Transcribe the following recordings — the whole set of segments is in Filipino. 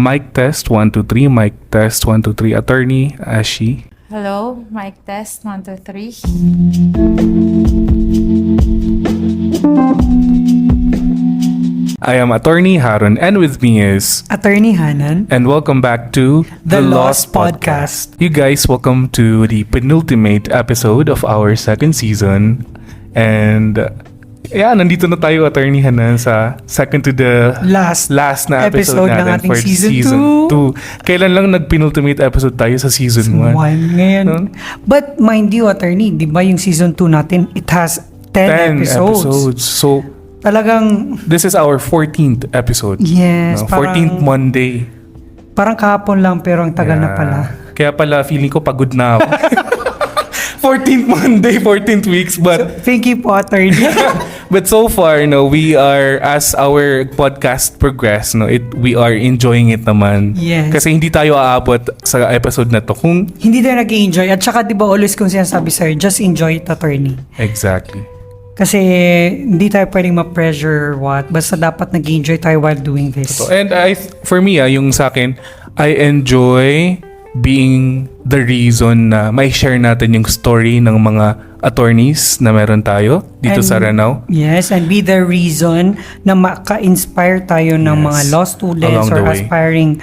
Mic test 1 2 3. Mic test 1 2 3. Attorney Ashy. Hello, mic test 1 2 3. I am Attorney Haron, and with me is Attorney Hanan. and welcome back to The Lost Podcast. You guys, welcome to the penultimate episode of our second season. And nandito na tayo, Attorney Hanan, sa second to the Last na episode ng natin ating for season 2. Kailan lang nag-penultimate episode tayo sa season 1? Ngayon. No? But mind you, Attorney, di ba yung season 2 natin, it has 10 episodes. So, Talagang, this is our 14th episode. yes, No? parang, 14th Monday. parang kahapon lang pero ang tagal na pala. Kaya pala feeling ko pagod na ako. 14th Monday, 14th weeks, but Thank you po, Attorney. but so far, we are, as our podcast progress, we are enjoying it naman. Yes. Kasi hindi tayo aabot sa episode na to kung Hindi tayo nag-enjoy. At saka di ba always kung sinasabi sa'yo, just enjoy it, Attorney. exactly. Kasi hindi tayo pwedeng ma-pressure basta dapat nag-enjoy tayo while doing this. So, and for me, yung sa akin, I enjoy being the reason na may share natin yung story ng mga attorneys na meron tayo dito sa Ranao. Yes, and be the reason na maka-inspire tayo ng Yes, mga law students along the or way. aspiring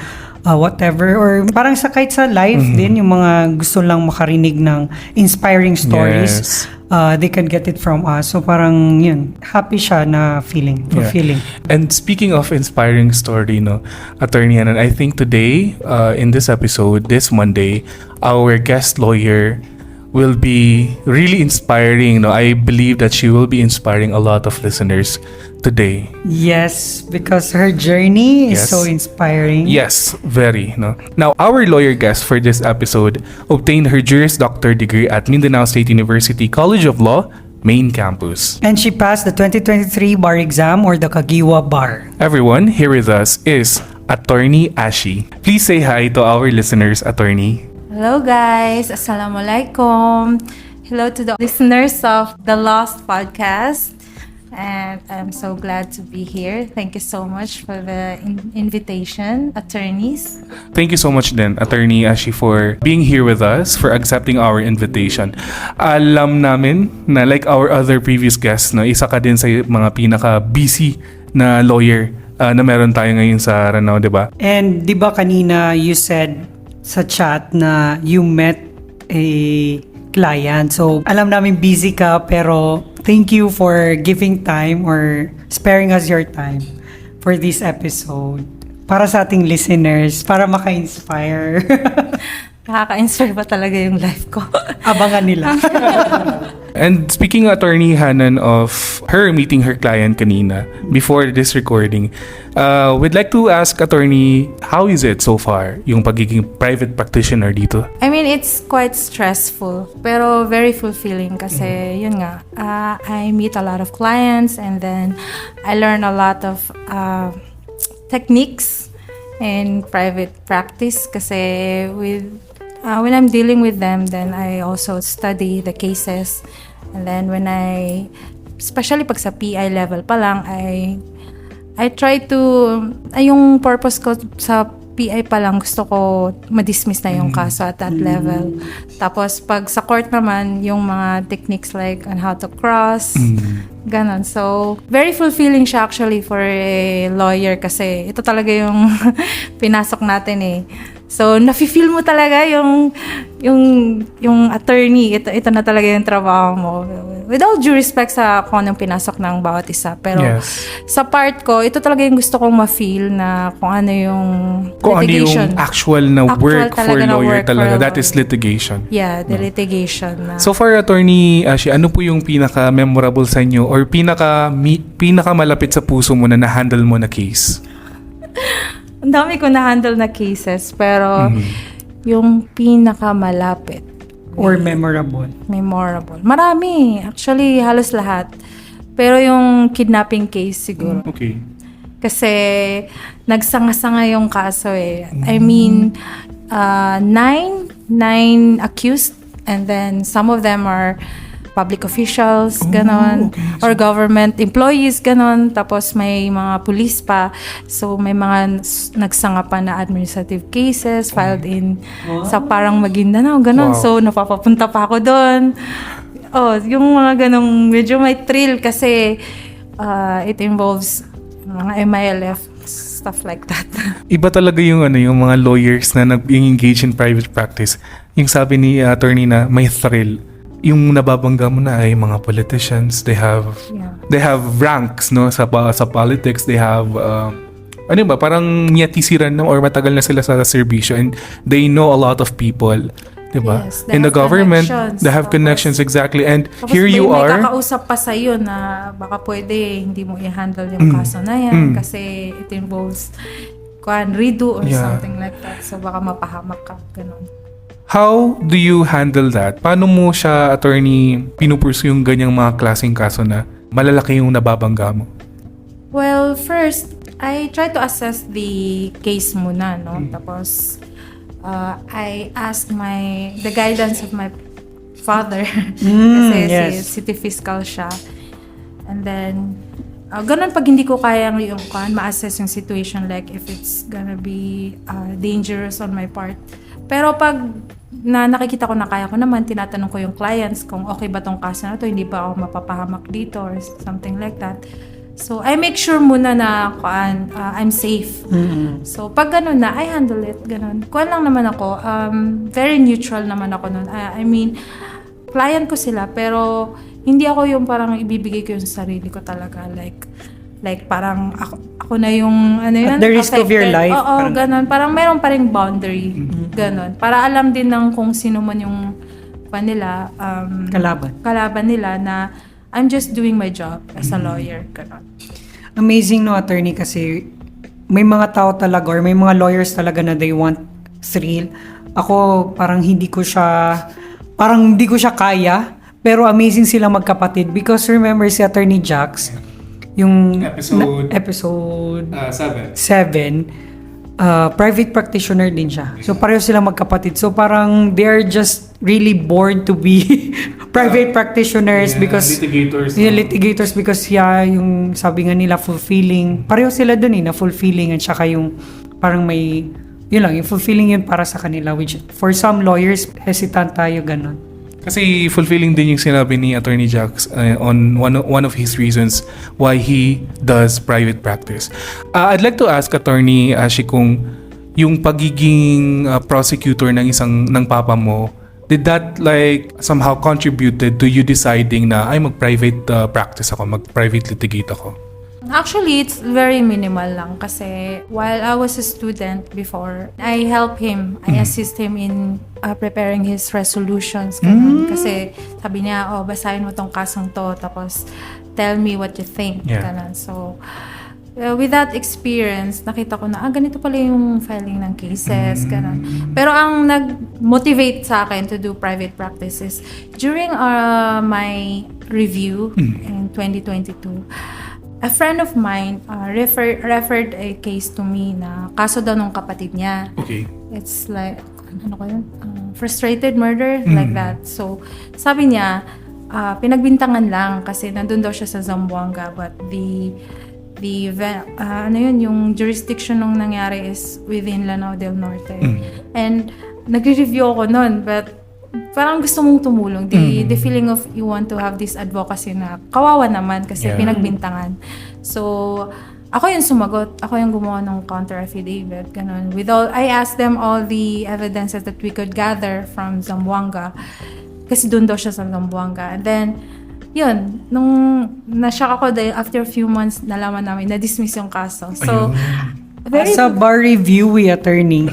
whatever, or parang kahit sa life din, yung mga gusto lang makarinig ng inspiring stories. Yes. They can get it from us. So parang yun, happy siya na feeling, fulfilling. And speaking of inspiring story, Attorney Hanan, I think today, in this episode, this Monday, our guest lawyer will be really inspiring. I believe that she will be inspiring a lot of listeners today. Yes, because her journey is Yes. so inspiring. Yes, very. Now, our lawyer guest for this episode obtained her Juris Doctor degree at Mindanao State University College of Law, Main Campus. And she passed the 2023 bar exam, or the Kagiwa bar. Everyone, here with us is Attorney Ashy. Please say hi to our listeners, Attorney. Hello guys, Assalamualaikum. Hello to the listeners of the Lost Podcast. And I'm so glad to be here. Thank you so much for the invitation, attorneys. Thank you so much din, Attorney Ashy, for being here with us, for accepting our invitation. Alam namin na like our other previous guests, isa ka din sa mga pinaka-busy na lawyer na meron tayo ngayon sa Ranao, di ba? And di ba kanina you said sa chat na you met a client. So alam namin busy ka, pero thank you for giving time or sparing us your time for this episode. Para sa ating listeners, para maka-inspire. Nakaka-inspire ba talaga yung life ko? Abangan nila. And speaking, Attorney Hanan, of her meeting her client kanina before this recording, we'd like to ask Attorney, how is it so far, yung pagiging private practitioner dito? I mean, it's quite stressful, pero very fulfilling kasi yun nga, I meet a lot of clients and then I learn a lot of techniques in private practice kasi when I'm dealing with them, then I also study the cases, and then especially pag sa PI level pa lang, I try to, yung purpose ko sa PI pa lang, gusto ko ma-dismiss na yung kaso at that level. Tapos pag sa court naman, yung mga techniques like on how to cross, ganon. So, very fulfilling siya actually for a lawyer kasi ito talaga yung pinasok natin eh. So, nafe-feel mo talaga yung attorney, ito na talaga yung trabaho mo. With all due respect sa kung anong pinasok ng bawat isa. Pero Yes. sa part ko, ito talaga yung gusto kong ma-feel na kung ano yung litigation. Ano yung actual na work for talaga na lawyer work for talaga. a That is lawyer. litigation. Yeah, the litigation. So far, Attorney Ashy, ano po yung pinaka-memorable sa inyo or pinaka-malapit sa puso mo na na-handle mo na case? Ang dami ko na-handle na cases, pero yung pinakamalapit, Or memorable. memorable. Marami. Actually, halos lahat. Pero yung kidnapping case siguro. Okay. Kasi nagsanga-sanga yung kaso eh. I mean, nine accused, and then some of them are public officials, ganon, okay. or government employees, ganon. Tapos may mga police pa. So may mga nagsanga pa na administrative cases filed in sa parang Maguindanao, ganon. Wow. So napapapunta pa ako doon. Oh, yung mga ganong medyo may thrill kasi it involves mga MILF, stuff like that. Iba talaga yung yung mga lawyers na nag-engage in private practice. Yung sabi ni attorney na may thrill. Yung nababangga mo na ay mga politicians, they have ranks no sa politics, they have ano ba, parang miyatisiran na or matagal na sila sa serbisyo and they know a lot of people, 'di ba? Yes, they in the have government, connections. they have connections exactly, and Tapos here you may are. kakausap pa sa'yo na baka pwede hindi mo i-handle yung kaso na yan kasi it involves redo or something like that. So baka mapahamak ka, ganun. How do you handle that? Paano mo siya, attorney, pinupursue yung ganyang mga klaseng kaso na malalaki yung nababangga mo? Well, first, I try to assess the case muna, no? Tapos, I ask the guidance of my father kasi yes. city fiscal siya. And then, ganun pag hindi ko kayang yung ma-assess yung situation, like if it's gonna be dangerous on my part. Pero pag nakikita ko na kaya ko naman, tinatanong ko yung clients kung okay ba tong kaso na to, hindi ba ako mapapahamak dito or something like that. So, I make sure muna na I'm safe. So, pag ganun na, I handle it. Ganun. Kuwan lang naman ako. Very neutral naman ako nun. I mean, client ko sila, pero hindi ako yung parang ibibigay ko yung sarili ko talaga. Like parang ako na yung At the risk of your life. Oo, ganun. Parang meron pa ring boundary. Ganun. Para alam din ng kung sino man yung nila, kalaban nila na I'm just doing my job as a lawyer. Ganun. Amazing no, attorney, kasi may mga tao talaga or may mga lawyers talaga na they want thrill. Ako parang hindi ko siya kaya, pero amazing sila magkapatid because remember si Attorney Jax, yung episode 7, private practitioner din siya. So pareho sila magkapatid. So parang they're just really born to be private practitioners because litigators because yung sabi nga nila fulfilling. Pareho sila dun na fulfilling at saka yung parang may yun lang, yung fulfilling yun para sa kanila, which for some lawyers hesitant tayo ganun. Kasi fulfilling din yung sinabi ni Attorney Jax on one of his reasons why he does private practice. I'd like to ask Attorney Ashy kung yung pagiging prosecutor ng papa mo, did that like somehow contributed to you deciding na ay mag-private practice ako, mag-private litigate ako? Actually, it's very minimal lang kasi while I was a student before, I help him, I assist him in preparing his resolutions. Ganun. Kasi sabi niya, basahin mo tong kasong to, tapos tell me what you think. Yeah. Ganun. So, with that experience, nakita ko na, ganito pala yung filing ng cases, ganun. Pero ang nag-motivate sa akin to do private practices, during my review in 2022, a friend of mine referred a case to me na kaso daw ng kapatid niya. Okay. It's like, frustrated murder, like that. So, sabi niya, pinagbintangan lang kasi nandun daw siya sa Zamboanga, but yung jurisdiction nung nangyari is within Lanao del Norte. And nagre-review ako nun, but parang gusto mong tumulong. The feeling of you want to have this advocacy na kawawa naman kasi pinagbintangan. So, ako yung sumagot. Ako yung gumawa ng counter affidavit. Ganun. I asked them all the evidences that we could gather from Zamboanga. Kasi doon daw siya sa Zamboanga. And then, yun, nung na-shock ako dahil after a few months, nalaman namin, na-dismiss yung kaso. So, as a bar review, attorney.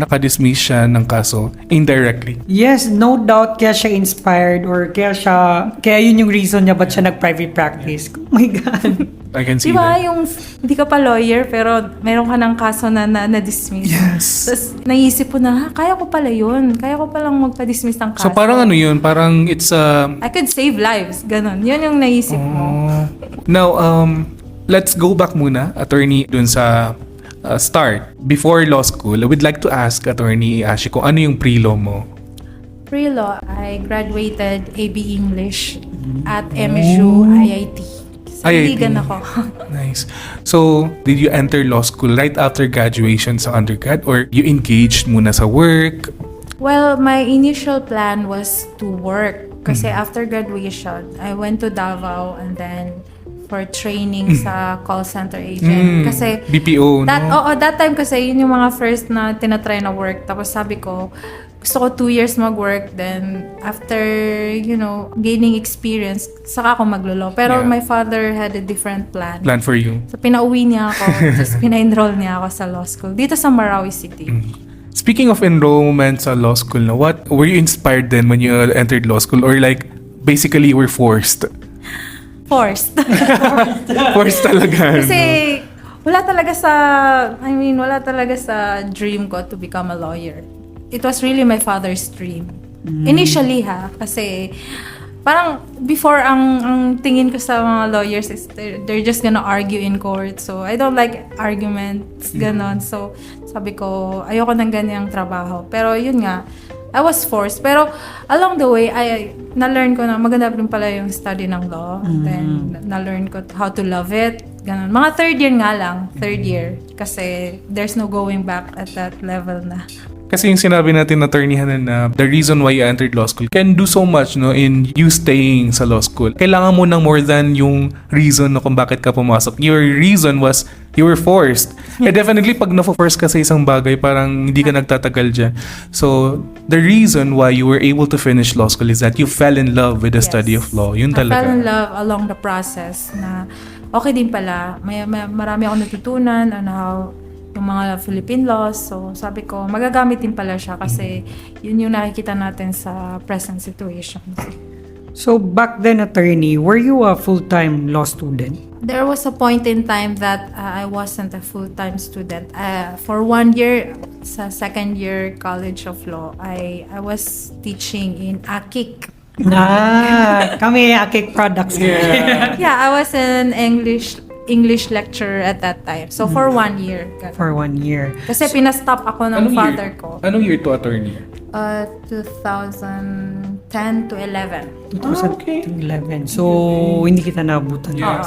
Naka-dismiss siya ng kaso indirectly. Yes, no doubt kaya siya inspired or kaya yun yung reason niya ba't siya nag-private practice. Oh my God. I can see diba, that. yung hindi ka pa lawyer pero meron ka ng kaso na-dismiss. Yes. Tapos naisip ko na, kaya ko pala yun. Kaya ko palang magpa-dismiss ng kaso. So parang ano yun? Parang it's I could save lives. Ganon. Yun yung naisip mo. Now, let's go back muna, attorney, dun sa start. Before law school, I would like to ask Attorney Ashy kung ano yung pre-law mo. Pre-law, I graduated AB English at MSU IIT. Sandigan ako. Nice. So, did you enter law school right after graduation sa undergrad or you engaged muna sa work? Well, my initial plan was to work. Kasi after graduation, I went to Davao and then for training sa call center agent. Kasi BPO, that time kasi yun yung mga first na tinatry na work. Tapos sabi ko, gusto ko 2 years mag-work. Then after, gaining experience, saka ako maglo-law. Pero Yeah. my father had a different plan. Plan for you. So pinauwi niya ako. Tapos pina-enroll niya ako sa law school. Dito sa Marawi City. Speaking of enrollment sa law school, what were you inspired then when you entered law school? Or like, basically you were forced? Forced. Forced talaga. Kasi wala talaga sa dream ko to become a lawyer. It was really my father's dream. Initially kasi parang before ang tingin ko sa mga lawyers is they're just gonna argue in court. So I don't like arguments, ganon. So sabi ko, ayoko ng ganyang trabaho. Pero yun nga, I was forced. Pero along the way, na-learn ko na maganda rin pala yung study ng law. Then na-learn ko how to love it. Ganon. Mga third year nga lang. Third year. Kasi there's no going back at that level na. Kasi yung sinabi natin na attorney Hanan na the reason why you entered law school can do so much in you staying sa law school. Kailangan mo ng more than yung reason kung bakit ka pumasok. Your reason was you were forced. Definitely pag na-force ka sa isang bagay, parang hindi ka nagtatagal dyan. So, the reason why you were able to finish law school is that you fell in love with the study of law. Yun I talaga. fell in love along the process na okay din pala. Marami akong natutunan on how yung mga Philippine laws. So, sabi ko, magagamit din pala siya kasi yun yung nakikita natin sa present situations. So back then, attorney, were you a full-time law student? There was a point in time that I wasn't a full-time student. For 1 year, sa second year College of Law, I was teaching in AKIC. Kami Akik products. Yeah. Yeah, I was an English lecturer at that time. So, for 1 year. Ganun. For 1 year. Kasi pinastop ako ng father ko. Anong year to attorney? 2010 to 11. 2011. So, hindi kita naabutan. Yeah,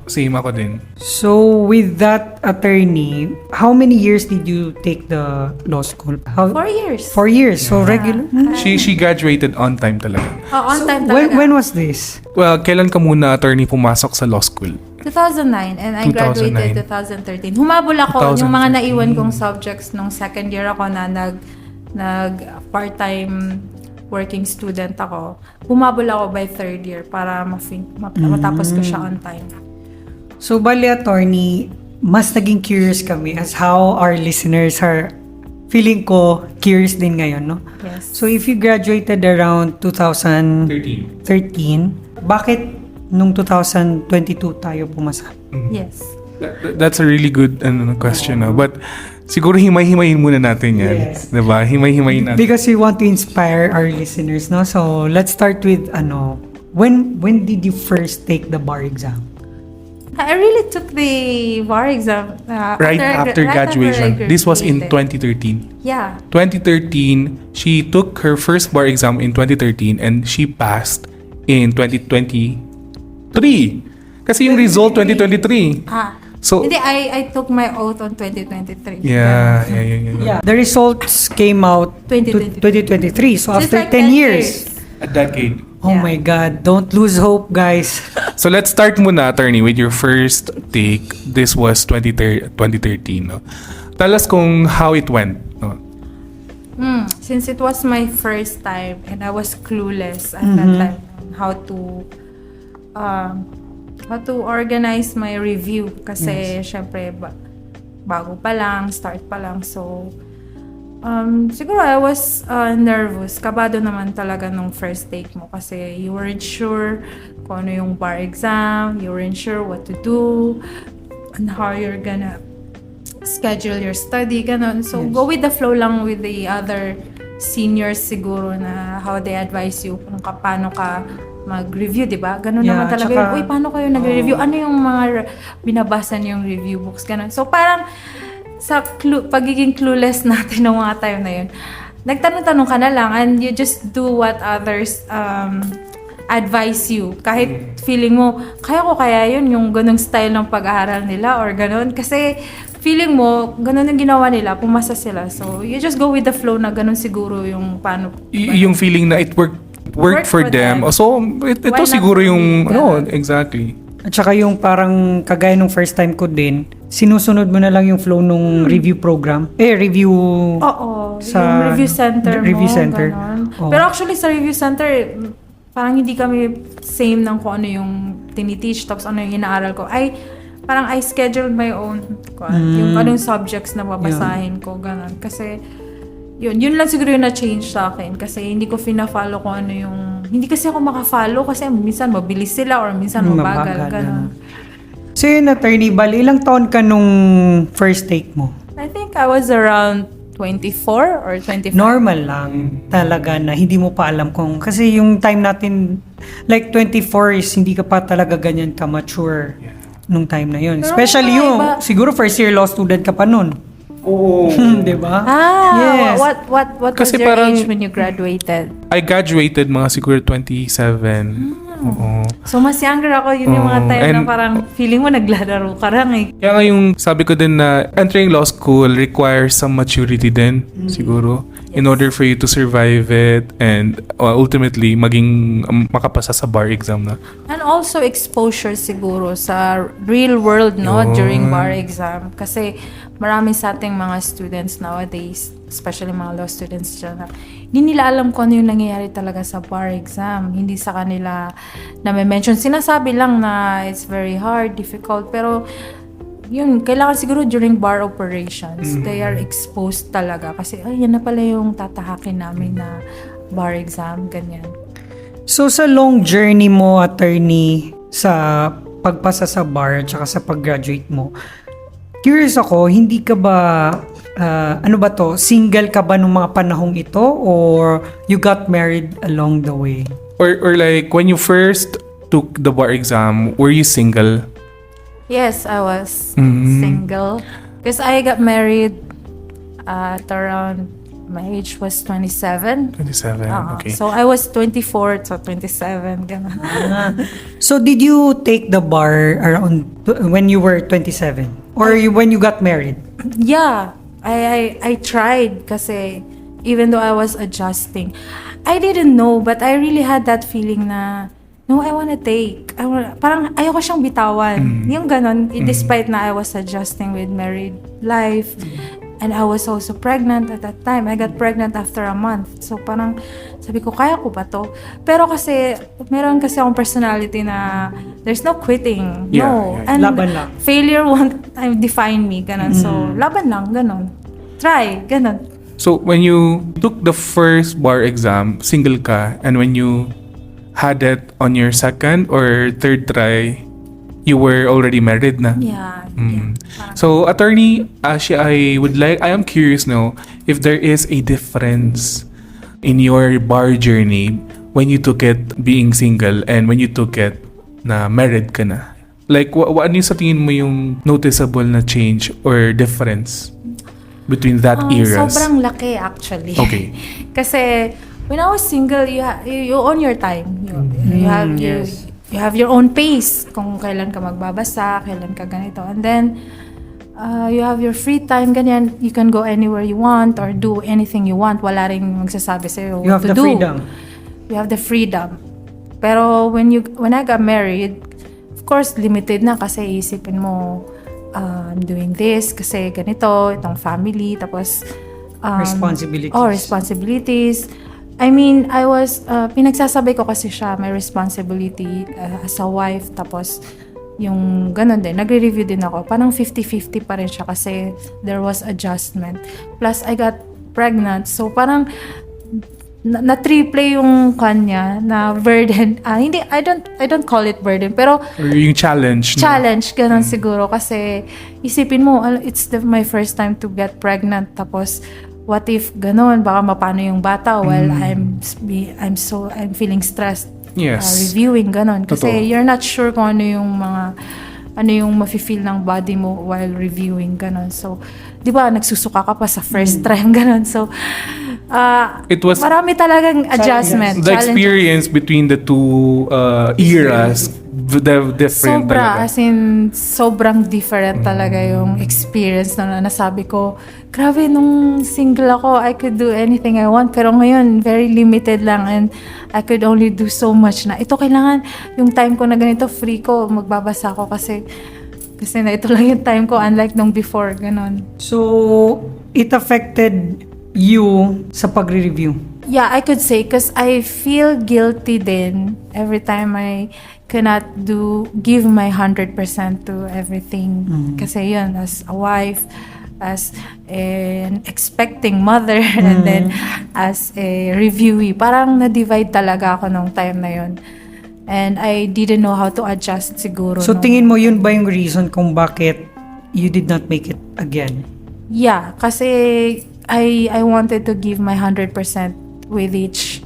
same ako din. So, with that, attorney, how many years did you take the law school? 4 years. 4 years. So, regular. She graduated on time talaga. On time talaga. When was this? Well, kailan ka muna attorney pumasok sa law school? 2009 and I 2009. graduated 2013. Humabol ako 2013. yung mga naiwan kong subjects nung second year ako na nag part-time working student ako. Humabol ako by third year para matapos ko siya on time. So, bali, attorney, mas naging curious kami as how our listeners are feeling ko curious din ngayon, no? Yes. So, if you graduated around 2013, 13. bakit nung 2022 tayo pumasa? Yes. That's a really good question. But siguro himay-himayin muna natin yan. Yes. Diba? Himay-himayin natin. Because we want to inspire our listeners, no? So, let's start with, when did you first take the bar exam? I really took the bar exam Right after graduation. This was in 2013. Yeah. 2013, she took her first bar exam in 2013 and she passed in 2023. Kasi yung result 2023. So, Hindi, I took my oath on 2023. yeah. The results came out 2023. 2023. So, It's after like 10 years. A decade. Oh Yeah. my God. Don't lose hope, guys. So let's start muna, attorney, with your first take. This was 2013. No? Tell us kung how it went. No? Since it was my first time and I was clueless at that time on how to organize my review kasi syempre bago pa lang, start pa lang. So siguro I was nervous. Kabado naman talaga nung first take mo kasi you weren't sure kung ano yung bar exam, you weren't sure what to do and how you're gonna schedule your study, ganon. So, go with the flow lang with the other seniors siguro na how they advise you kung paano ka mag-review, di ba? Ganon naman talaga tsaka, yun. Uy, paano kayo nag-review? Ano yung mga binabasa niyong review books? Ganon. So, parang sa pagiging clueless natin ng mga time na yun, nagtanong-tanong ka na lang and you just do what others advise you. Kahit feeling mo, kaya yun, yung ganong style ng pag-aaral nila or ganon. Kasi feeling mo, ganon yung ginawa nila, pumasa sila. So, you just go with the flow na ganon siguro yung paano. Yung feeling na it worked for them. So, ito Why not siguro for yung, me? Ganon. exactly. At saka yung parang kagaya nung first time ko din, sinusunod mo na lang yung flow nung review program. Review... Oo, sa yung review center review mo, center. ganon. Oo. Pero actually sa review center, parang hindi kami same ng kung ano yung tiniteach tapos ano yung inaaral ko. Parang I scheduled my own yung anong subjects na babasahin ko, ganon. Kasi yun lang siguro yung na-change sa akin kasi hindi ko fina-follow kung ano yung hindi kasi ako maka-follow kasi minsan mabilis sila or minsan mabagal, ganon. So yun, attorney, bali ilang taon ka nung first take mo? I think I was around 24 or 25. Normal lang talaga na hindi mo pa alam kung kasi yung time natin like 24 is hindi ka pa talaga ganyan ka mature nung time na yun. Pero Especially may yung iba- siguro first year law student ka pa nun. Oo. 'Di ba? Yes. What was Kasi your parang- age when you graduated? I graduated mga siguro 27. Oo. So, mas younger ako. Yun yung mga Oo, time na and- parang feeling mo naglalaro ka lang eh. Kaya nga yung sabi ko din na entering law school requires some maturity din, siguro, in order for you to survive it and ultimately maging makapasa sa bar exam na. And also exposure siguro sa real world, no? Yun. During bar exam. Kasi marami sa ating mga students nowadays, especially mga law students dyan, na hindi nila alam kung ano yung nangyayari talaga sa bar exam. Hindi sa kanila na may mention. Sinasabi lang na it's very hard, difficult, pero yun, kailangan siguro during bar operations, they are exposed talaga. Kasi, yan na pala yung tatahakin namin na bar exam, ganyan. So sa long journey mo, attorney, sa pagpasa sa bar at saka sa pag-graduate mo, curious ako, hindi ka ba, ano ba to, single ka ba nung mga panahong ito or you got married along the way? Or like, when you first took the bar exam, were you single? Yes, I was Mhm. single. Because I got married at around, my age was 27. 27, okay. So I was 24 to 27. Ganun. So did you take the bar around when you were 27? Or when you got married? Yeah, I tried kasi even though I was adjusting, I didn't know, but I really had that feeling na, no, I wanna take. Parang ayoko siyang bitawan. Yung ganon, despite na I was adjusting with married life. And I was also pregnant at that time. I got pregnant after a month. So parang sabi ko, kaya ko ba to? Pero kasi, meron kasi akong personality na there's no quitting. Yeah, no. yeah. And Laban lang. failure won't define me. Ganon. So, laban lang. Ganon. Try. Ganon. So, when you took the first bar exam, single ka, and when you had it on your second or third try, you were already married na? Yeah. Mm. Parang- So, Attorney Ashy, I am curious now if there is a difference in your bar journey when you took it being single and when you took it na married ka na. Like, ano yung sa tingin mo yung noticeable na change or difference between that eras? Sobrang laki actually. Okay. Kasi when I was single, you own your time. You have yes. you have your own pace kung kailan ka magbabasa, kailan ka ganito. And then you have your free time, ganyan. You can go anywhere you want or do anything you want. Wala ring magsasabi sa'yo You what have to the do. freedom. You have the freedom. Pero when I got married, of course, limited na kasi isipin mo, I'm doing this kasi ganito, itong family, tapos Responsibilities. responsibilities. I mean, I was, pinagsasabay ko kasi siya, may responsibility as a wife, tapos yung ganun din, nagre-review din ako. Parang 50-50 pa rin siya kasi there was adjustment. Plus, I got pregnant, so parang na-triple yung kanya na burden. Hindi, I don't call it burden, pero Or yung challenge? no? challenge, ganun siguro. Kasi isipin mo, it's my first time to get pregnant. Tapos, what if ganun, baka mapano yung bata while I'm feeling stressed. Yes. Reviewing, ganun. Kasi Totoo. you're not sure kung ano yung mafe-feel ng body mo while reviewing, ganun. So, di ba, nagsusuka ka pa sa first time, ganun. So, It was marami talagang adjustment. the experience between the two eras, the different Sobra, talaga. as in, sobrang different talaga yung experience na nasabi ko. Grabe, nung single ako, I could do anything I want. Pero ngayon, very limited lang and I could only do so much na. Ito kailangan, yung time ko na ganito, free ko, magbabasa ko kasi na ito lang yung time ko, unlike nung before, ganon. So, it affected you sa pagre-review. Yeah, I could say because I feel guilty then every time I cannot give my 100% to everything. Kasi yun, as a wife, as an expecting mother, and then as a reviewee, parang na-divide talaga ako nung time na yun. And I didn't know how to adjust siguro. So, tingin mo yun ba yung reason kung bakit you did not make it again? Yeah, kasi I wanted to give my 100% with each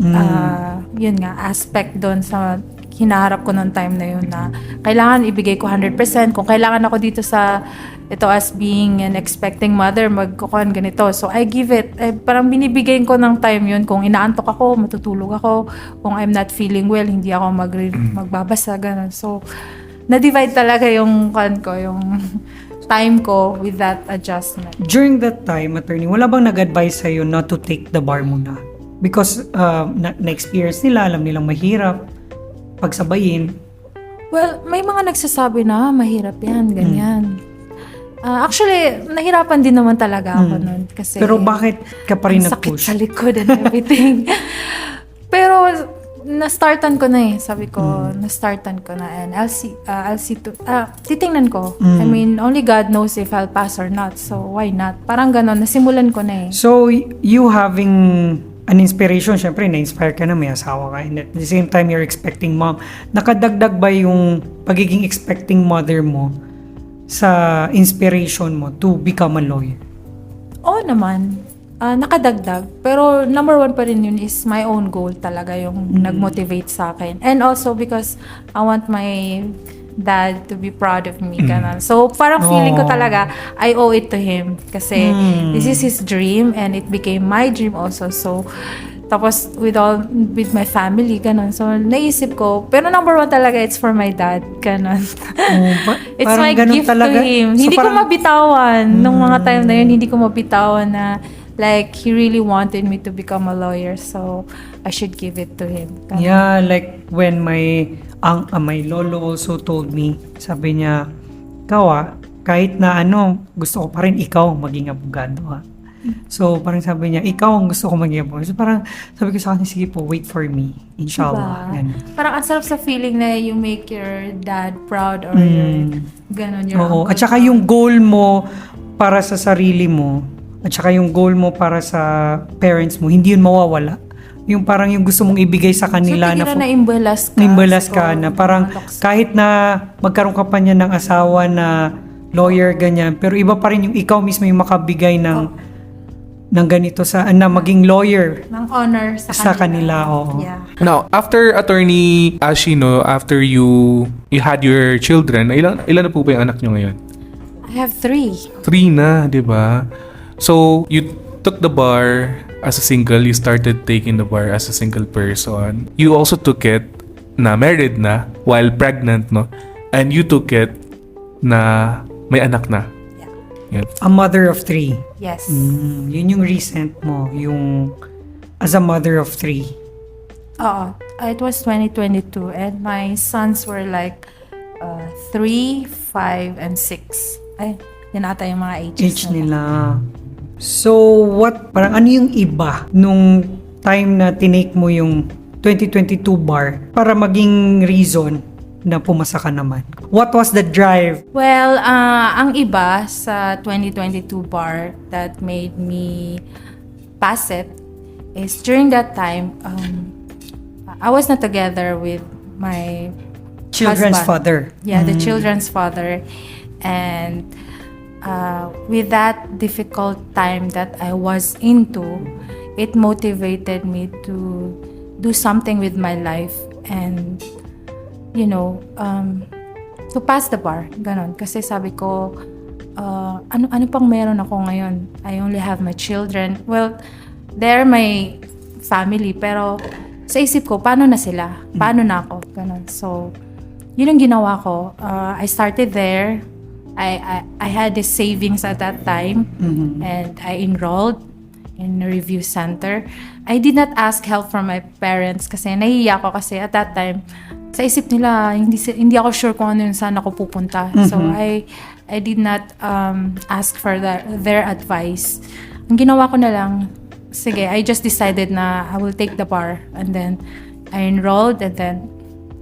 yun nga aspect doon sa hinaharap ko noong time na yun na kailangan ibigay ko 100%. Kung kailangan ako dito sa ito as being an expecting mother, magkukuhan ganito. So I give it. Parang binibigay ko ng time yun. Kung inaantok ako, matutulog ako. Kung I'm not feeling well, hindi ako magbabasa. Ganun. So na-divide talaga yung yung time ko with that adjustment. During that time, attorney, wala bang nag-advise sa'yo not to take the bar muna? Because na-experience nila, alam nilang mahirap pagsabayin. Well, may mga nagsasabi na mahirap yan, ganyan. Actually, nahirapan din naman talaga ako nun. Kasi Pero bakit ka pa rin ang sakit nag-push? sa likod and everything. Pero na-startan ko na eh. Sabi ko, na-startan ko na. And I'll see titingnan ko. I mean, only God knows if I'll pass or not. So, why not? Parang ganon. Nasimulan ko na eh. So, you having an inspiration, syempre, na-inspire ka na, may asawa ka. And at the same time, you're expecting mom. Nakadagdag ba yung pagiging expecting mother mo sa inspiration mo to become a lawyer? Oo naman. Nakadagdag. Pero number one pa rin yun is my own goal talaga yung nag-motivate sa akin. And also because I want my dad to be proud of me. Ganun. So parang feeling ko talaga I owe it to him. Kasi this is his dream and it became my dream also. So tapos with my family, ganun. So naisip ko, pero number one talaga it's for my dad. Ganun. It's my gift talaga to him. So hindi ko parang mabitawan. Nung mga time na yun, hindi ko mabitawan na like, he really wanted me to become a lawyer, so I should give it to him. Yeah, like when my lolo also told me, sabi niya, ikaw kahit na gusto ko pa rin ikaw maging abogado So, parang sabi niya, ikaw ang gusto ko maging abogado. So, parang sabi ko sa kanya, sige po, wait for me. Inshallah. Diba? Parang ang sarap sa feeling na you make your dad proud or your Oo. uncle At saka proud. yung goal mo para sa sarili mo, at saka yung goal mo para sa parents mo, hindi yun mawawala. Yung parang yung gusto mong ibigay sa kanila so, na imbalas ka. Imbalas ka na parang kahit na magkaroon ka pa niya ng asawa na lawyer, ganyan, pero iba pa rin yung ikaw mismo yung makabigay ng ganito na maging lawyer. Ng honor sa kanila. Oo. Yeah. Now, after Attorney Ashy, after you had your children, ilan na po ba yung anak nyo ngayon? I have 3. 3 na, di ba? So, you took the bar as a single. You started taking the bar as a single person. You also took it na married na while pregnant, no? And you took it na may anak na. Yeah. Yan. A mother of 3. Yes. Yun yung recent mo, yung as a mother of 3. Oo. It was 2022 and my sons were like 3, 5, and 6. Ay, yan ata yung mga ages nila. So, parang ano yung iba nung time na tinake mo yung 2022 bar para maging reason na pumasa ka naman? What was the drive? Well, ang iba sa 2022 bar that made me pass it is during that time, I was not together with my Children's husband. father. Yeah, the children's father. And with that difficult time that I was into, it motivated me to do something with my life and, to pass the bar. Ganon. Kasi sabi ko, ano pang meron ako ngayon? I only have my children. Well, they're my family. Pero sa isip ko, paano na sila? Paano na ako? Ganun. So, yun ang ginawa ko. I started there. I had the savings at that time. And I enrolled in a review center. I did not ask help from my parents kasi nahihiya ako kasi at that time, sa isip nila, hindi ako sure kung ano yung saan ako pupunta. So, I did not ask for their advice. Ang ginawa ko na lang, sige, I just decided na I will take the bar. And then, I enrolled and then,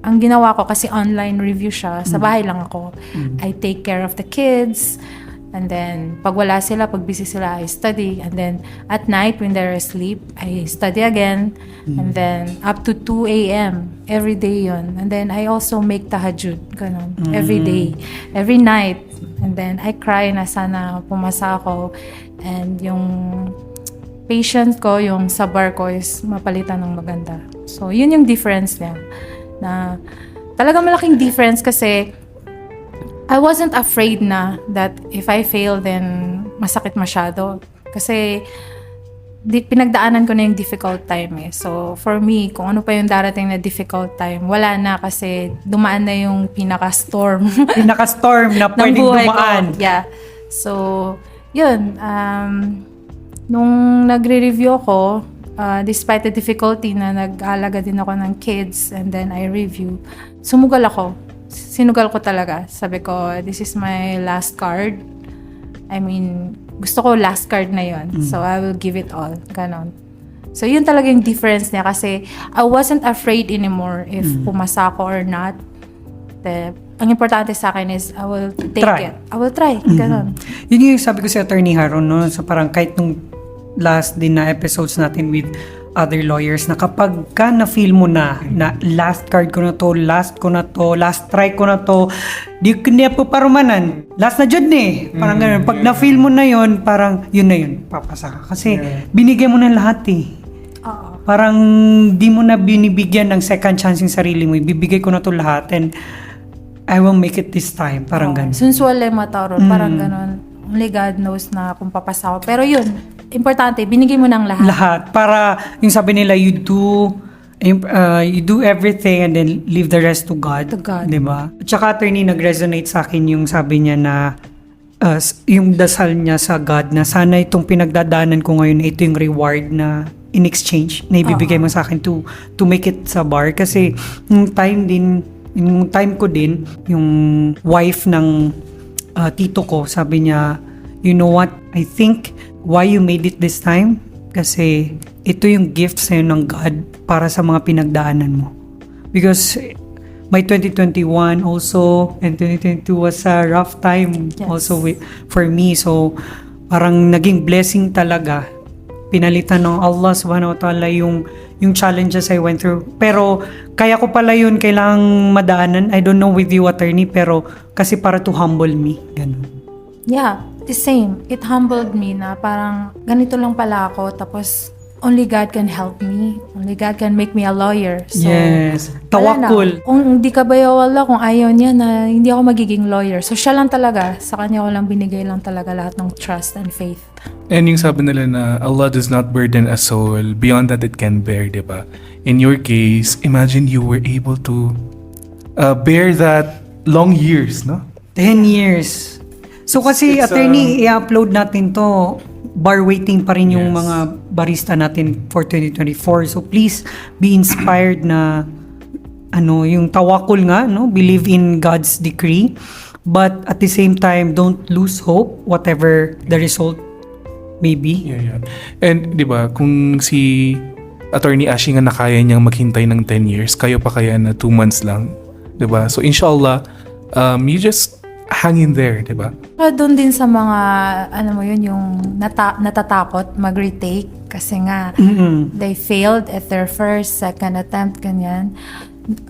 ang ginawa ko kasi online review siya, sa bahay lang ako. I take care of the kids. And then, pag wala sila, pag busy sila, I study. And then, at night, when they're asleep, I study again. And then, up to 2 a.m. every day yun. And then, I also make tahajjud, ganun, every day, every night. And then, I cry na sana pumasa ako. And yung patient ko, yung sabar ko is mapalitan ng maganda. So, yun yung difference niya. Na talagang malaking difference kasi I wasn't afraid na that if I fail, then masakit masyado. Kasi pinagdaanan ko na yung difficult time eh. So, for me, kung ano pa yung darating na difficult time, wala na kasi dumaan na yung pinaka-storm. Pinaka-storm na pwedeng dumaan. Ko. Yeah. So, yun. Nung nagre-review ako, despite the difficulty na nag-aalaga din ako ng kids and then I review, sumugal ako. Sinugal ko talaga. Sabi ko, this is my last card. I mean, gusto ko last card na yun. So, I will give it all. Ganon. So, yun talaga yung difference niya kasi I wasn't afraid anymore if pumasa ako or not. Ang importante sa akin is I will take it. I will try. Ganon. Yun yung sabi ko si Attorney Haron, no? So, parang kahit nung last din na episodes natin with other lawyers na kapag ka na-feel mo na last card ko na to, last try ko na to, di po parumanan. Last na dyan eh. Parang ganun. Pag na-feel mo na yon parang yun na yun, papasa ka. Kasi binigay mo na lahat eh. Parang di mo na binibigyan ng second chance yung sarili mo. Bibigay ko na to lahat and I will make it this time. Parang ganun. Sunsuale mataron. Parang ganun. Only God knows na kung papasa ako. Pero yun, importante, binigay mo ng lahat. Lahat. Para yung sabi nila, you do everything and then leave the rest to God. To God. Diba? At saka, attorney, nag-resonate sa akin yung sabi niya na yung dasal niya sa God na sana itong pinagdadaanan ko ngayon, ito yung reward na in exchange na ibibigay mo sa akin to make it sa bar. Kasi yung time ko din, yung wife ng tito ko, sabi niya, you know what, I think why you made it this time, kasi ito yung gift sa'yo ng God para sa mga pinagdaanan mo. Because my 2021 also, and 2022 was a rough time also for me. So, parang naging blessing talaga. Pinalitan ng Allah subhanahu wa ta'ala yung challenges I went through. Pero, kaya ko pala yun kailangang madaanan. I don't know with you, attorney, pero kasi para to humble me. Ganun. Yeah, the same. It humbled me na parang ganito lang pala ako. Tapos, only God can help me. Only God can make me a lawyer. So, yes. Tawakkul. Kung hindi ka bayawala, kung ayaw niya na hindi ako magiging lawyer. So, siya lang talaga. Sa kanya ko lang binigay lang talaga lahat ng trust and faith. And yung sabi nila na Allah does not burden a soul beyond that it can bear, diba? In your case, imagine you were able to bear that long years, no? 10 years. So kasi, attorney, i-upload natin to. Bar waiting pa rin yung mga barista natin for 2024. So please be inspired na yung tawakul nga, no? Believe in God's decree. But at the same time, don't lose hope whatever the result may be. Yeah. And 'di ba, kung si Attorney Ashy nga nakaya niyang maghintay ng 10 years, kayo pa kaya na 2 months lang, 'di ba? So inshallah, you just hang in there, 'di ba? Doon din sa mga yung natatakot mag-retake kasi nga they failed at their first, second attempt ganyan.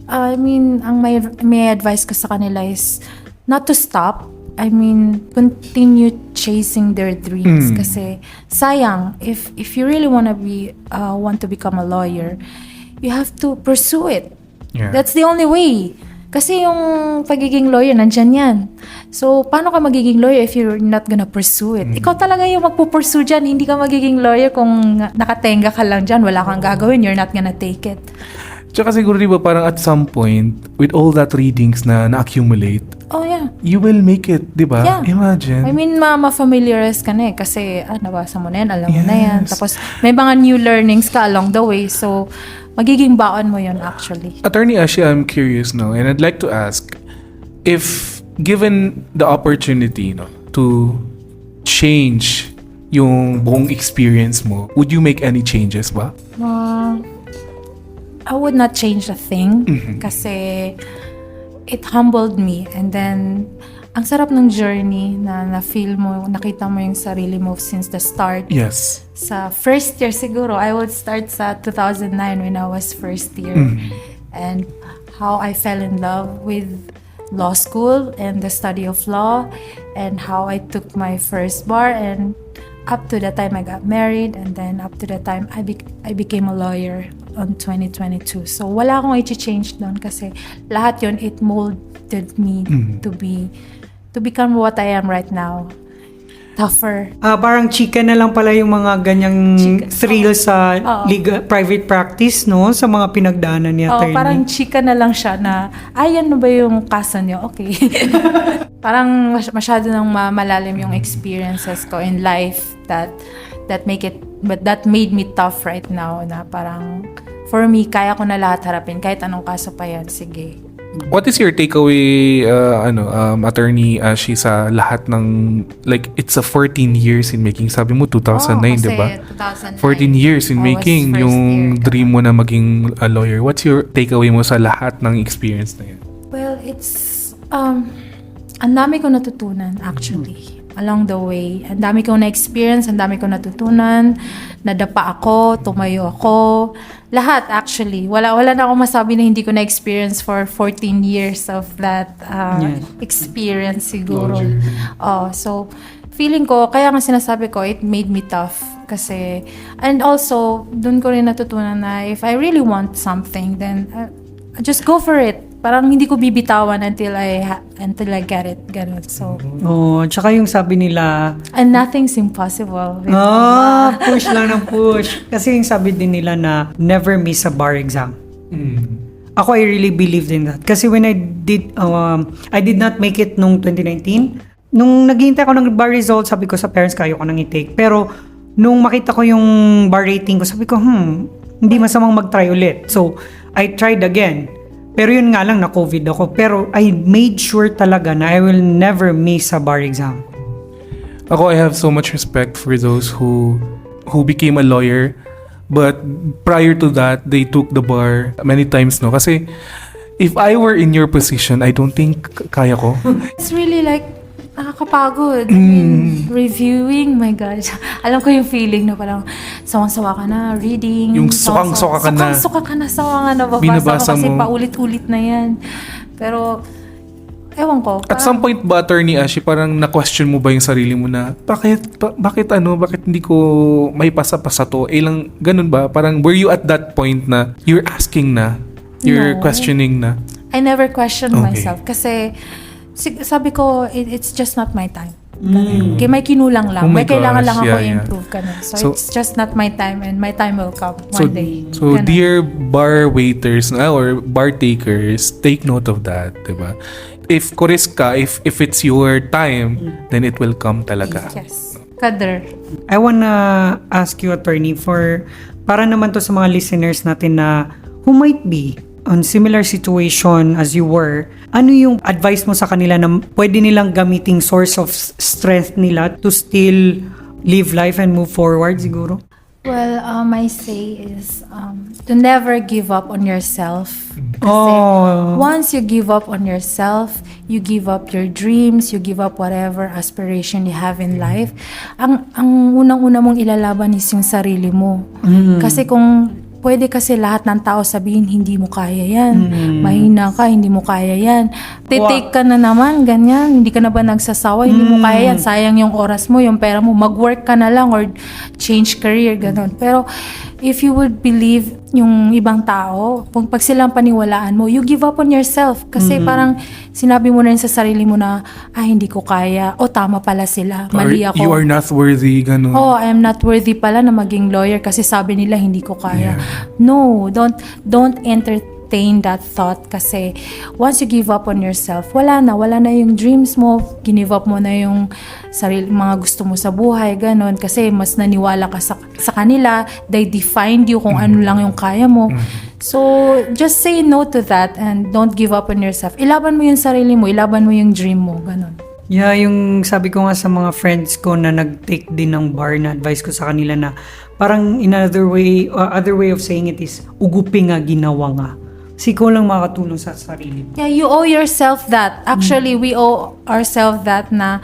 I mean, ang may advice ko sa kanila is not to stop. I mean, continue chasing their dreams kasi sayang if you really want to become a lawyer, you have to pursue it. Yeah. That's the only way. Kasi yung pagiging lawyer nandyan yan. So, paano ka magiging lawyer if you're not gonna pursue it? Ikaw talaga yung magpupursue dyan. Hindi ka magiging lawyer kung nakatenga ka lang dyan. Wala kang gagawin. You're not gonna take it. Tsaka siguro diba parang at some point, with all that readings na na-accumulate, Oh, yeah. you will make it, diba? Yeah. Imagine. I mean, ma-familiarize ka na eh. Kasi, nabasa mo na yan, alam mo na yan. Yes. Tapos, may mga new learnings ka along the way. So, magiging baon mo yun actually. Attorney Ashy, I'm curious now, and I'd like to ask, if given the opportunity to change yung buong experience mo, would you make any changes ba? I would not change a thing kasi it humbled me, and then ang sarap ng journey na na-feel mo, nakita mo yung sarili mo since the start. Yes. Sa first year siguro, I would start sa 2009 when I was first year. And how I fell in love with law school and the study of law, and how I took my first bar, and up to the time I got married, and then up to the time I became a lawyer on 2022. So wala akong i-change doon kasi lahat yon it molded me to become what I am right now. Tougher. Parang chika na lang pala yung mga ganyang thrill sa private practice, no? Sa mga pinagdaanan ni attorney. Parang chika na lang siya na, yan na ba yung kaso niyo? Okay. Parang masyado nang malalim yung experiences ko in life that made me tough right now, na parang for me, kaya ko na lahat harapin. Kahit anong kaso pa yan, sige. What is your takeaway, Attorney Ashy, sa lahat ng, like, it's a 14 years in making. Sabi mo, 2009, di ba? 2009. 14 years in making yung dream mo na maging a lawyer. What's your takeaway mo sa lahat ng experience na yun? Well, it's, ang dami ko natutunan, actually. Along the way. Ang dami kong na-experience, ang dami kong natutunan, nadapa ako, tumayo ako, lahat actually. Wala na akong masabi na hindi ko na-experience for 14 years of that experience siguro. So, feeling ko, kaya nga sinasabi ko, it made me tough. Kasi, and also, dun ko rin natutunan na if I really want something, then just go for it. Parang hindi ko bibitawan until I get it. Ganun. So, tsaka yung sabi nila, and nothing's impossible. Push lang ng push. Kasi yung sabi din nila na never miss a bar exam. Ako, I really believed in that. Kasi when I did not make it nung 2019. Nung naghihintay ako ng bar results, sabi ko sa parents ko, ayoko nang i-take. Pero nung makita ko yung bar rating ko, sabi ko, hindi masamang mag-try ulit. So, I tried again. Pero yun nga lang, na-COVID ako. Pero I made sure talaga na I will never miss a bar exam. Ako, I have so much respect for those who became a lawyer, but prior to that, they took the bar many times, no? Kasi if I were in your position, I don't think kaya ko. It's really like, nakakapagod. I mean, reviewing, my gosh. Alam ko yung feeling na parang sawang-sawa ka na, reading. Yung sukang-suka ka na. Sukang-suka ka na, sawa nga nababasa Binabasa mo kasi mo. paulit-ulit na yan. Pero, ewan ko. At some point ba, Attorney Ashy, parang na-question mo ba yung sarili mo na, bakit hindi ko may pasa-pasa to? Lang, ganun ba? Parang, were you at that point na you're asking na, you're No. questioning na? I never questioned Okay. myself kasi sabi ko, it's just not my time. Kaya may kinulang lang. Oh my may kailangan gosh, lang ako yeah. i-improve ka na. So, So- it's just not my time, and my time will come one day. So Ganun. dear bar waiters or bar takers, take note of that, diba? If kuris ka, if it's your time, then it will come talaga. Yes. Kader. I wanna ask you, attorney, para naman to sa mga listeners natin na who might be on similar situation as you were, ano yung advice mo sa kanila na pwede nilang gamiting source of strength nila to still live life and move forward siguro? Well, my say is to never give up on yourself. Kasi once you give up on yourself, you give up your dreams, you give up whatever aspiration you have in life. Ang unang-una mong ilalaban is yung sarili mo. Kasi kung pwede kasi lahat ng tao sabihin, hindi mo kaya yan. Mahina ka, hindi mo kaya yan. Titake ka na naman, ganyan. Hindi ka na ba nagsasawa? Hindi mo kaya yan. Sayang yung oras mo, yung pera mo. Mag-work ka na lang or change career, ganun. Pero if you would believe yung ibang tao, kung pag silang paniwalaan mo, you give up on yourself. Kasi parang sinabi mo na rin sa sarili mo na, hindi ko kaya. O tama pala sila. Mali ako. You are not worthy, ganun. Oh, I am not worthy pala na maging lawyer kasi sabi nila hindi ko kaya. No, don't entertain that thought kasi once you give up on yourself, wala na yung dreams mo, give up mo na yung mga gusto mo sa buhay, ganun, kasi mas naniwala ka sa kanila, they defined you kung ano lang yung kaya mo. So, just say no to that and don't give up on yourself. Ilaban mo yung sarili mo, ilaban mo yung dream mo, ganun. Yeah, yung sabi ko nga sa mga friends ko na nag-take din ng bar, na advice ko sa kanila na parang in other way of saying it is, ugupi nga, ginawa nga. Kasi ikaw lang makakatulong sa sarili mo. Yeah, you owe yourself that. Actually, we owe ourselves that na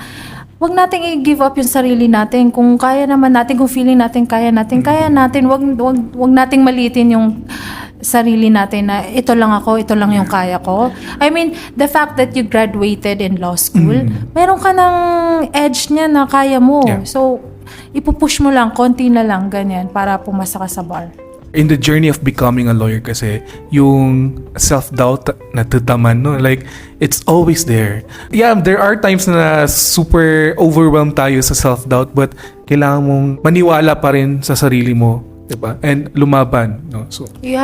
wag nating i-give up yung sarili natin. Kung kaya naman natin, kung feeling natin, kaya natin. Wag nating maliitin yung sarili natin na ito lang ako, ito lang yung kaya ko. I mean, the fact that you graduated in law school, meron ka ng edge niya na kaya mo. Yeah. So, ipupush mo lang, konti na lang, ganyan, para pumasa ka sa bar. In the journey of becoming a lawyer kasi, yung self-doubt na tataman, no? Like, it's always there. Yeah, there are times na super overwhelmed tayo sa self-doubt, but kailangan mong maniwala pa rin sa sarili mo, diba? And lumaban, no? So, You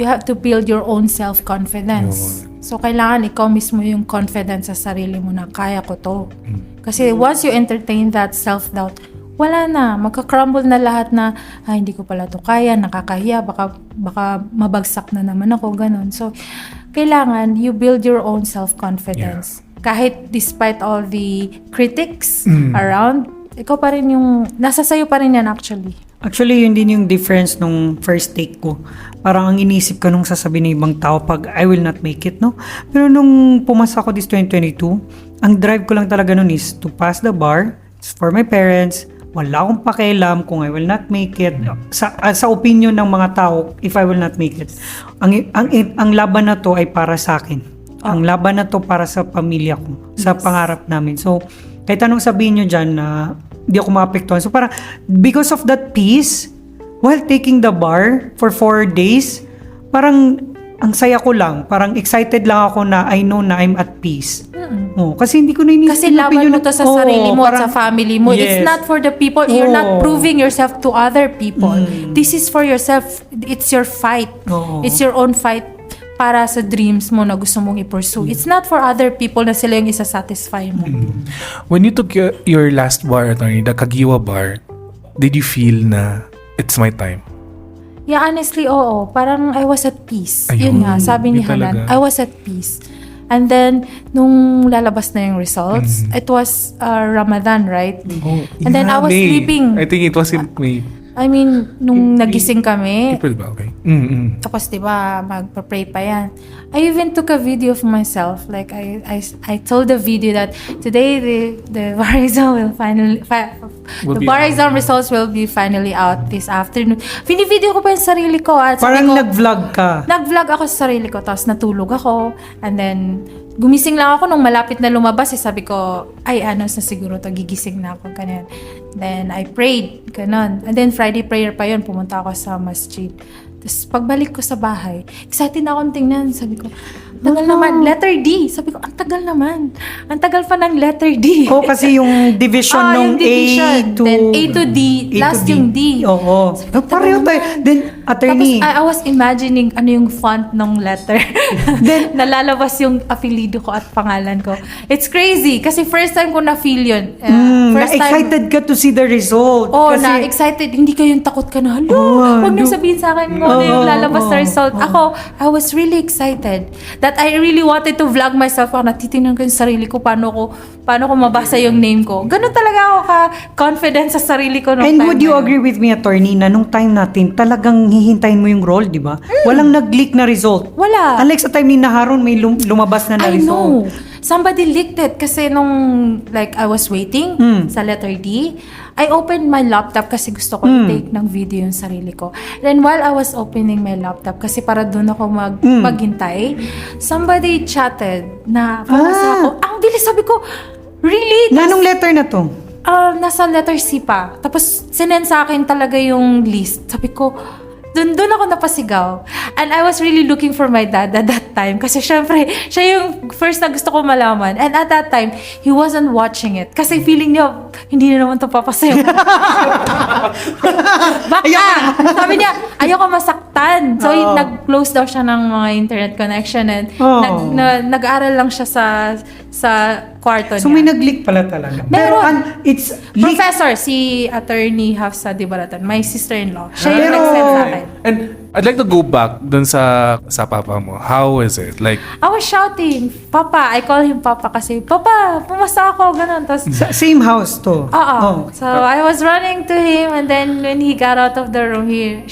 have to build your own self-confidence. So, kailangan ikaw mismo yung confidence sa sarili mo na kaya ko to. Kasi once you entertain that self-doubt, wala na, magka-crumble na lahat na, hindi ko pala to kaya, nakakahiya, baka mabagsak na naman ako, ganun. So, kailangan you build your own self-confidence. Yeah. Kahit despite all the critics around, ikaw pa rin yung, nasa sayo pa rin yan actually. Actually, yun din yung difference nung first take ko. Parang ang inisip ko nung sasabihin ng ibang tao pag I will not make it, no? Pero nung pumasa ko this 2022, ang drive ko lang talaga nun is to pass the bar. It's for my parents. Wala akong pakialam kung I will not make it. Sa opinion ng mga tao, if I will not make it. Ang laban na to ay para sa akin. Ang laban na to para sa pamilya ko, sa pangarap namin. So, kahit anong sabihin nyo dyan na hindi ako maapektuhan. So, parang because of that peace, while taking the bar for 4 days, parang ang saya ko lang. Parang excited lang ako na I know na I'm at peace. Kasi hindi ko na inisip. Kasi laban mo to sa sarili mo at sa family mo. Yes. It's not for the people. You're not proving yourself to other people. This is for yourself. It's your fight. It's your own fight para sa dreams mo na gusto mong i-pursue. It's not for other people na sila yung isa-satisfy mo. when you took your last bar, attorney, the Kagiwa bar, did you feel na it's my time? Yeah, honestly, oo. Parang I was at peace. Ayun, Yun nga, sabi ni yun Hanan, talaga. I was at peace. And then, nung lalabas na yung results, it was Ramadan, right? And then I was May. sleeping. I think it was in May. I mean, nung nagising kami, April ba? Okay. tapos diba, magpa-pray pa yan. I even took a video of myself. Like, I told the video that today the bar exam will finally, the bar exam results will be finally out this afternoon. Video ko pa yung sarili ko. At Parang ko, nag-vlog ka. Nag-vlog ako sa sarili ko, tapos natulog ako. And then, gumising lang ako nung malapit na lumabas. Sabi ko, na siguro to, gigising na ako. Ganyan. Then, I prayed. Ganon. And then, Friday prayer pa yun. Pumunta ako sa masjid. Tapos, pagbalik ko sa bahay, excited na akong tingnan. Sabi ko, tagal naman. Letter D. Sabi ko, ang tagal naman. Ang tagal pa ng letter D. Kasi yung division nung yung division. A to... Then, A to D. Last yung D. Oo. Pareho tayo. Then, attorney. Tapos, I was imagining ano yung font ng letter. Then, nalalabas yung apelido ko at pangalan ko. It's crazy. Kasi first time ko na-feel yun. Excited ka to see the result. Oh, kasi, na-excited. Hindi ka yung takot ka na, huwag nang sabihin sa akin mo ano yung lalabas na result. Ako, I was really excited that I really wanted to vlog myself. Natitingnan ko yung sarili ko, paano ko mabasa yung name ko. Ganun talaga ako ka-confident sa sarili ko. And would you agree with me, attorney, na nung time natin, talagang hihintayin mo yung role, di ba? Walang nag-leak na result. Wala. Unlike sa time ni Naharon, may lumabas na I result. know. Somebody leaked it kasi nung I was waiting sa letter D, I opened my laptop kasi gusto ko i-take ng video yung sarili ko. Then while I was opening my laptop, kasi para doon ako maghintay, somebody chatted na pamasa ako. Ang bilis, sabi ko, really? Na anong letter na to? nasa letter C pa. Tapos, sinend sa akin talaga yung list. Sabi ko, doon ako napasigaw. And I was really looking for my dad at that time. Kasi syempre, siya yung first na gusto ko malaman. And at that time, he wasn't watching it. Kasi feeling niya, hindi na naman ito papasayo. Baka! Sabi niya, ayoko masaktan. So, nag-close daw siya ng mga internet connection. And nag-aaral lang siya sa kwarto niya. So, may nag-leak pala talaga. Pero it's leak. Professor, si Attorney Hafsa Dibaratan, my sister-in-law. Siya yung nag-send sa akin. And I'd like to go back dun sa papa mo. How is it? Like, I was shouting, Papa. I call him Papa kasi, Papa, pumasa ako, ganun. Tapos, Same house to. Oo. So, I was running to him and then when he got out of the room, he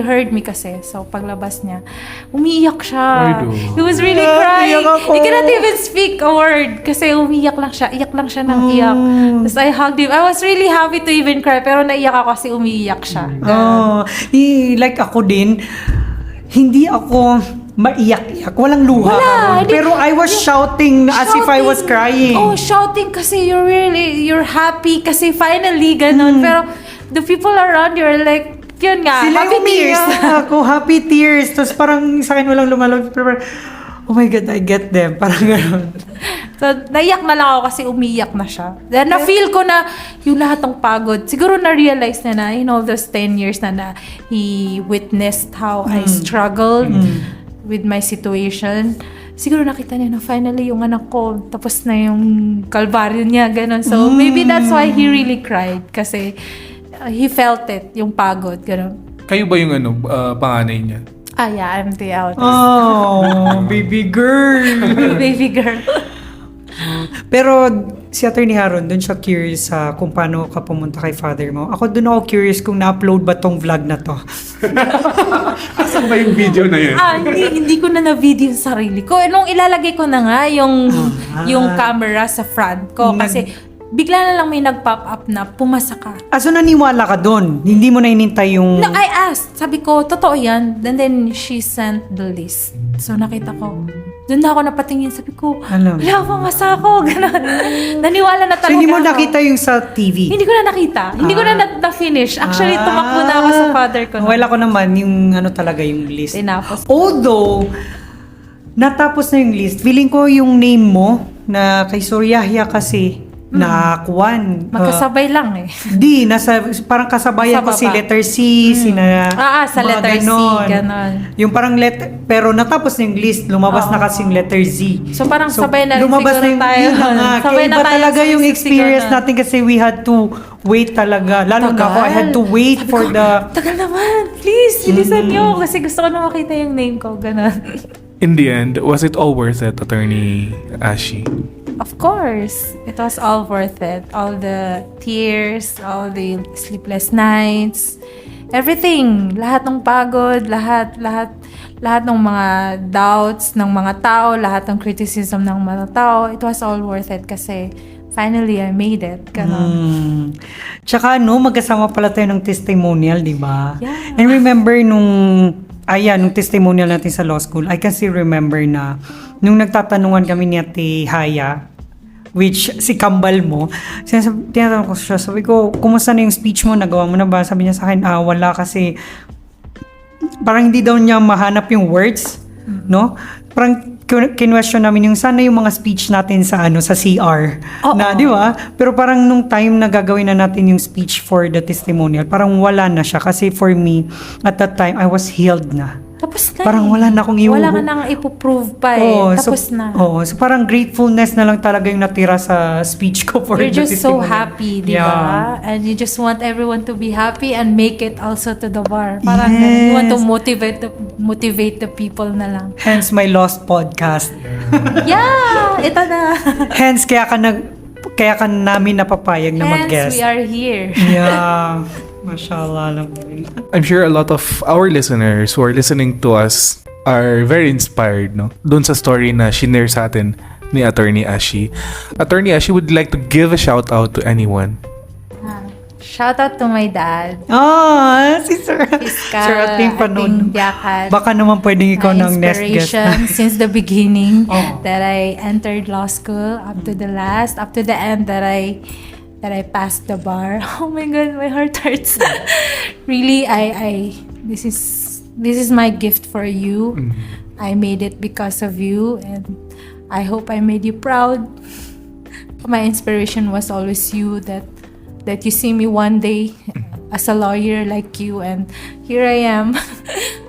heard me kasi. So, paglabas niya, umiiyak siya. He was really crying. He cannot even speak a word kasi umiiyak lang siya. Iyak lang siya ng iyak. Tapos, I hugged him. I was really happy to even cry pero naiyak ako kasi umiiyak siya. Like ako din, hindi ako maiyak-iyak. Walang luha. Pero I was shouting as if I was crying. Oh, shouting kasi you're happy kasi finally, ganun. Pero the people around you are like, yun nga, Sila happy tears. Ako, happy tears. Tapos parang sa akin walang lumalog. Pero oh my God, I get them. Parang gano'n. So, naiyak na lang ako kasi umiyak na siya. Then, na-feel ko na yung lahat ng pagod. Siguro na-realize na in all those 10 years na he witnessed how I struggled with my situation. Siguro nakita niya na finally yung anak ko, tapos na yung kalbaryo niya, gano'n. So, maybe that's why he really cried. Kasi he felt it, yung pagod, gano'n. kayo ba yung panganay niya? Yeah, I'm the eldest. Oh, baby girl. Baby girl. Pero si Atty. Haron, dun siya curious sa kung paano ka pumunta kay father mo. Ako dun ako curious kung na-upload ba tong vlog na to. Asan ba yung video na yun? Hindi ko na na-video yung sarili ko. Nung ilalagay ko na nga yung camera sa front ko. Kasi bigla na lang may nag-pop up na pumasa ka. So naniwala ka dun? Hindi mo na inintay yung... No, I asked. Sabi ko, totoo yan. And then she sent the list. So nakita ko. Doon na ako napatingin. Sabi ko, wala, pumasa ako. Ganon. Naniwala na talaga So hindi mo ako. nakita yung sa TV? Hindi ko na nakita. Hindi ko na na-finish. Actually, tumakbo na ako sa father ko. Wala ko naman yung talaga yung list. Tinapos. Although, natapos na yung list, feeling ko yung name mo na kay Suryahya kasi nakakuan. Magkasabay lang eh. Parang kasabayan ko si letter C, sa letter C, ganon. Yung parang letter, pero natapos na yung list, lumabas na kasing letter Z. So parang sabay na rin lumabas siguro na tayo. Sabay na tayo talaga yung experience natin kasi we had to wait talaga. Lalo na ako, I had to wait for the... Tagal naman, please, bilisan nyo. Kasi gusto ko na makita yung name ko, ganon. In the end, was it all worth it, Attorney Ashy? Of course, it was all worth it. All the tears, all the sleepless nights, everything. Lahat ng pagod, lahat ng mga doubts ng mga tao, lahat ng criticism ng mga tao, it was all worth it kasi finally I made it. Ganon. Tsaka magkasama pala tayo ng testimonial, di ba? Yeah. And remember nung testimonial natin sa law school, I can still remember na nung nagtatanungan kami ni Ate Haya, which si Kambal mo, tinatanong ko siya, sabi ko, kumusta na yung speech mo? Nagawa mo na ba? Sabi niya sa akin, wala kasi parang hindi daw niya mahanap yung words, no? Parang kinwestiyon namin yung sana yung mga speech natin sa CR. Di ba? Pero parang nung time na gagawin na natin yung speech for the testimonial, parang wala na siya kasi for me, at that time, I was healed na. Tapos na parang wala na akong wala ka nang ipoprove pa Tapos na. So parang gratefulness na lang talaga yung natira sa speech ko for You're the just so testimonial. happy, di ba? And you just want everyone to be happy and make it also to the bar. Parang you want to motivate the people na lang. Hence my lost podcast. Yeah! Ito na. Hence kaya ka namin napapayag na mag-guest. Hence we are here. Yeah. Mashallah lang. I'm sure a lot of our listeners who are listening to us are very inspired, no? Doon sa story na shinare sa atin ni Attorney Ashy. Attorney Ashy would like to give a shout out to anyone. Shout out to my dad. Si Sir. Fiskal, Sir Ating Panon. Yakat. Baka naman pwedeng ikaw ng next guest. Since the beginning that I entered law school up to the end that that I passed the bar. Oh my God, my heart hurts. Really, this is my gift for you. I made it because of you, and I hope I made you proud. My inspiration was always you, that you see me one day as a lawyer like you, and here I am,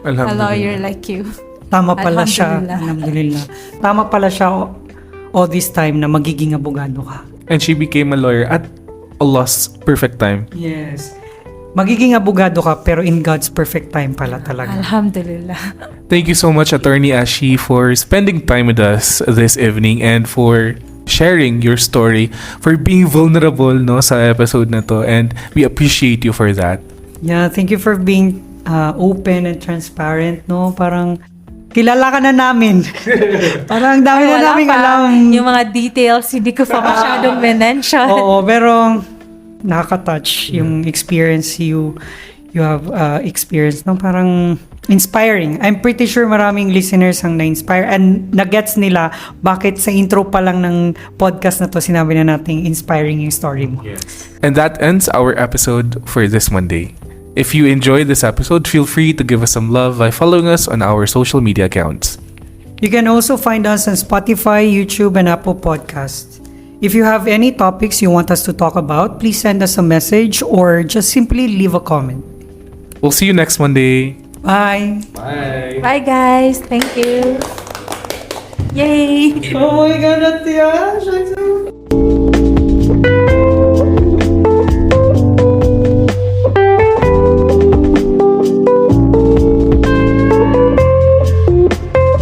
a lawyer like you. Tama pala siya. Alhamdulillah. Alhamdulillah. Tama pala siya all this time na magiging abogado ka. And she became a lawyer at Allah's perfect time. Yes. Magiging abogado ka pero in God's perfect time pala talaga. Alhamdulillah. Thank you so much, Attorney Ashy, for spending time with us this evening and for sharing your story, for being vulnerable no sa episode na to, and we appreciate you for that. Yeah, thank you for being open and transparent, no? Parang kilala ka na namin. Parang dami na Wala naming pa. alam. Yung mga details, hindi ko pa masyadong mention. Oo, pero nakaka-touch yung experience you have experienced, no? Parang inspiring. I'm pretty sure maraming listeners ang na-inspire and na-gets nila bakit sa intro pa lang ng podcast na to sinabi na nating inspiring yung story mo. And that ends our episode for this Monday. If you enjoyed this episode, feel free to give us some love by following us on our social media accounts. You can also find us on Spotify, YouTube, and Apple Podcasts. If you have any topics you want us to talk about, please send us a message or just simply leave a comment. We'll see you next Monday. Bye! Bye. Bye guys. Thank you. Yay! Oh my God, Atty!